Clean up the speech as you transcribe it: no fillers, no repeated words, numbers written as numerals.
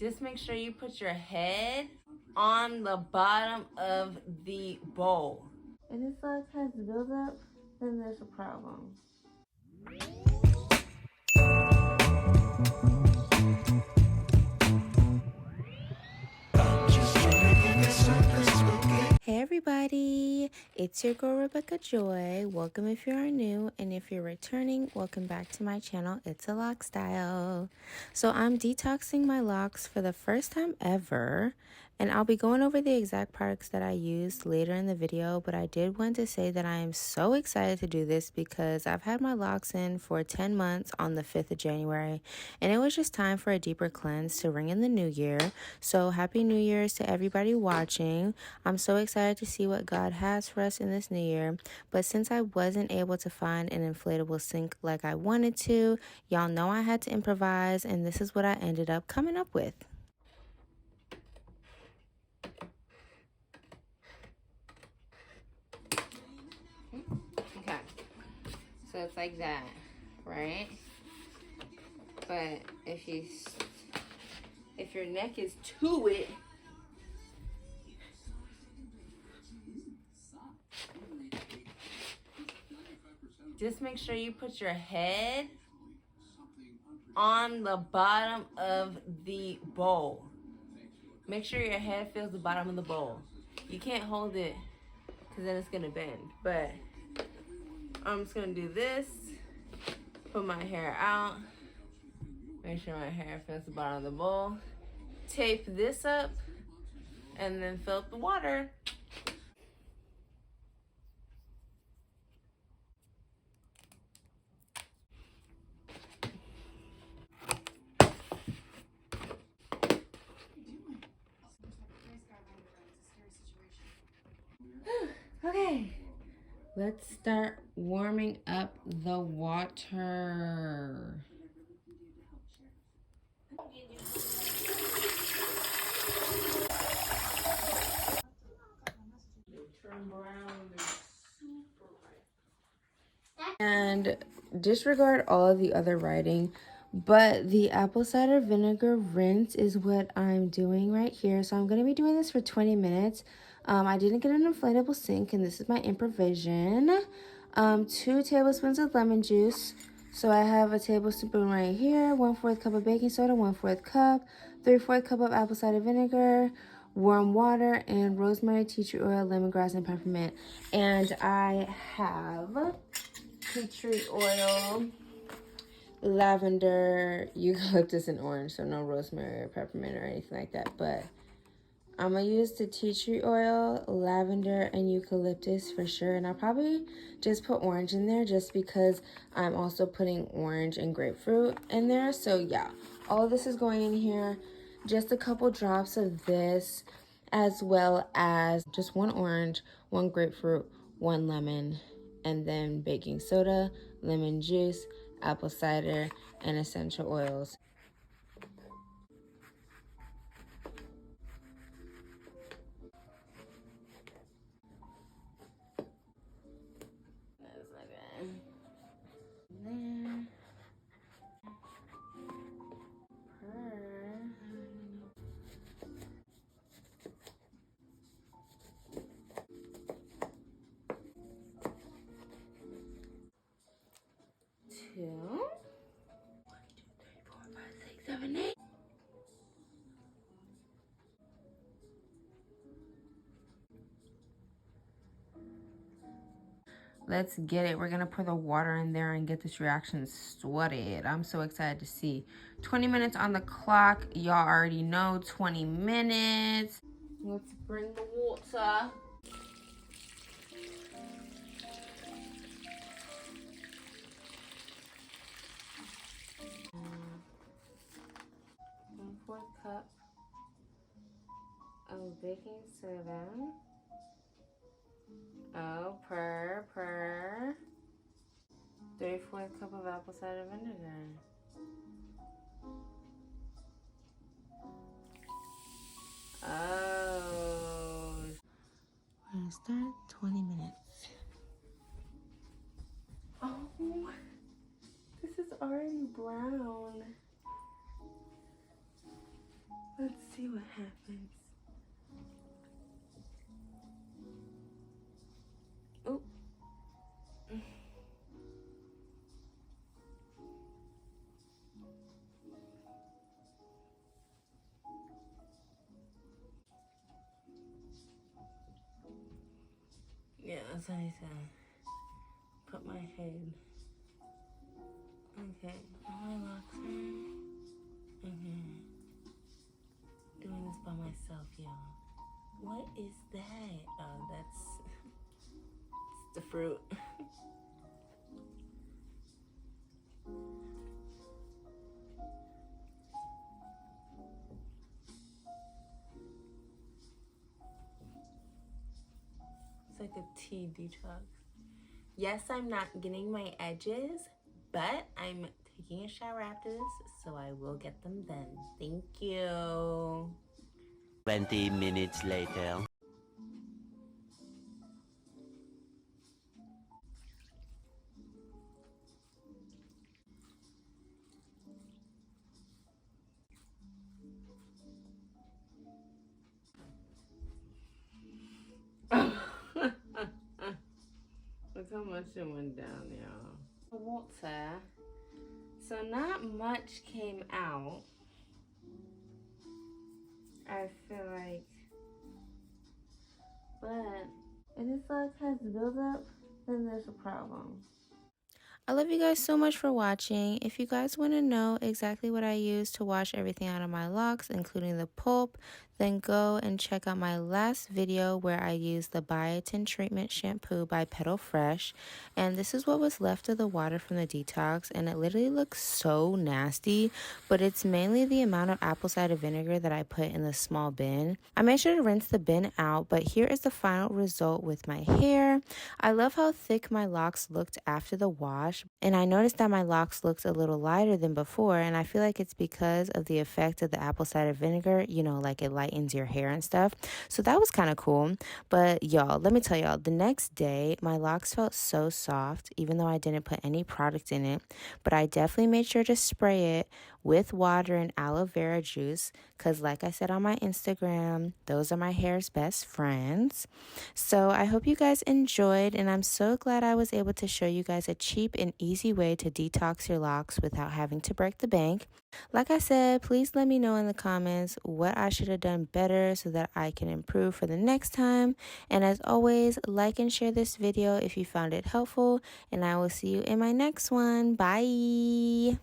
Just make sure you put your head on the bottom of the bowl. If this lock has buildup, then there's a problem. Hey everybody, it's your girl Rebecca Joy. Welcome if you are new, and if you're returning, welcome back to my channel, Issalocstyle. So I'm detoxing my locks for the first time ever, and I'll be going over the exact products that I used later in the video, but I did want to say that I am so excited to do this because I've had my locks in for 10 months on the 5th of January, and it was just time for a deeper cleanse to ring in the new year. So happy New Year's to everybody watching. I'm so excited to see what God has for us in this new year, but since I wasn't able to find an inflatable sink like I wanted to, y'all know I had to improvise, and this is what I ended up coming up with. Okay, so it's like that, right? But if your neck is to it, just make sure you put your head on the bottom of the bowl. Make sure your head feels the bottom of the bowl. You can't hold it because then it's gonna bend. But I'm just gonna do this, put my hair out, make sure my hair feels the bottom of the bowl, tape this up, and then fill up the water. Okay, let's start warming up the water. And disregard all of the other writing, but the apple cider vinegar rinse is what I'm doing right here. So I'm going to be doing this for 20 minutes. I didn't get an inflatable sink, and this is my improvision. 2 tablespoons of lemon juice. So I have a tablespoon right here, 1/4 cup of baking soda, 1/4 cup, 3/4 cup of apple cider vinegar, warm water, and rosemary, tea tree oil, lemongrass, and peppermint. And I have tea tree oil, lavender, eucalyptus, and orange. So no rosemary or peppermint or anything like that. But I'm going to use the tea tree oil, lavender, and eucalyptus for sure. And I'll probably just put orange in there just because I'm also putting orange and grapefruit in there. So yeah, all of this is going in here. Just a couple drops of this, as well as just 1 orange, 1 grapefruit, 1 lemon, and then baking soda, lemon juice, apple cider, and essential oils. That's like that. There. Two. 1, 2, 3, 4, 5, 6, 7, 8. Let's get it. We're gonna pour the water in there and get this reaction started. I'm so excited to see. 20 minutes on the clock. Y'all already know 20 minutes. Let's bring the water. One 1/4 cup of baking soda. Oh, per. 3/4 cup of apple cider vinegar. Oh. We're gonna start 20 minutes. Oh, this is already brown. Let's see what happens. Oh. Yeah, that's what I said. Put my head. Okay, all my locks are. Okay. Doing this by myself, y'all. What is that? Oh, that's it's the fruit. It's like a tea detox. Yes, I'm not getting my edges, but I'm taking a shower after this, so I will get them then. Thank you. 20 minutes later. Look how much it went down, y'all. Water. So not much came out. I feel like, but if this like has buildup, then there's a problem. I love you guys so much for watching. If you guys want to know exactly what I use to wash everything out of my locks, including the pulp, then go and check out my last video where I used the biotin treatment shampoo by Petal Fresh. And this is what was left of the water from the detox, and it literally looks so nasty, but it's mainly the amount of apple cider vinegar that I put in the small bin. I made sure to rinse the bin out, but here is the final result with my hair. I love how thick my locks looked after the wash, and I noticed that my locks looked a little lighter than before, and I feel like it's because of the effect of the apple cider vinegar, you know, like it lightens your hair and stuff. So that was kind of cool. But y'all, let me tell y'all, the next day my locks felt so soft, even though I didn't put any product in it. But I definitely made sure to spray it with water and aloe vera juice, because like I said on my Instagram, those are my hair's best friends. So I hope you guys enjoyed, and I'm so glad I was able to show you guys a cheap and easy way to detox your locks without having to break the bank. Like I said, please let me know in the comments what I should have done better so that I can improve for the next time. And as always, like and share this video if you found it helpful, and I will see you in my next one. Bye.